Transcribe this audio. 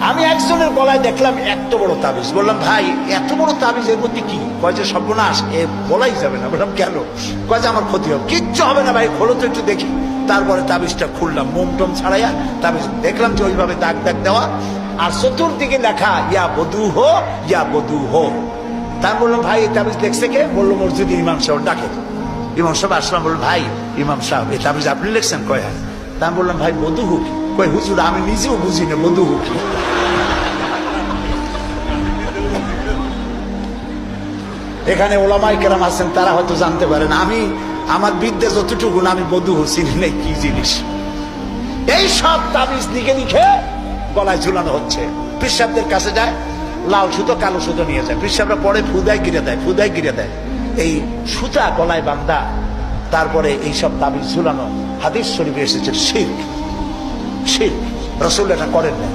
আমি একজনের গলায় দেখলাম এত বড় তাবিজ। বললাম ভাই এত বড় তাবিজ এর মধ্যে কি? কয় যে সর্বনাশ, এ বলাই যাবে না। বললাম কেন? কয় যে আমার ক্ষতি হবে। কিচ্ছু হবে না ভাই, খোলো তো একটু দেখি। তারপরে তাবিজটা খুললাম, মোম টোম ছাড়াইয়া তাবিজ দেখলাম যে ওইভাবে দাগ দাগ দেওয়া, আর চতুর্দিকে লেখা ইয়া বধু হো, ইয়া বধু হো। তার বললাম ভাই এই তাবিজ দেখছে কে? বললো মসজিদে ইমাম সাহেব। ডাকে ইমাম সাহেব আসলাম, বলল ভাই ইমাম সাহেব এই তাবিজ আপনি লিখছেন? কয় হ্যাঁ। তা আমি বললাম ভাই বধু হো কি? কয় হুজুর আমি নিজেও বুঝি না বধু হো কি। এখানে ওলামাই কেরাম আছেন, তারা হয়তো জানতে পারেন। আমি আমার বিদ্যা যতটুকু আমি বধু চিনি নাই কি জিনিস। এই সব তাবিজ লিখে লিখে গলায় ঝুলানো হচ্ছে। পিসাবদের কাছে যায়, লাল সুতো কালো সুতো নিয়ে যায়। পিসাবরা পরে ফুদায় গিরে দেয়, ফুদায় গিরে দেয়। এই সুতা গলায় বান্ধা, তারপরে এই সব তাবিজ ঝুলানো। হাদিস শরীফে এসেছে শিরক। শিরক, রাসূল এটা করেন না।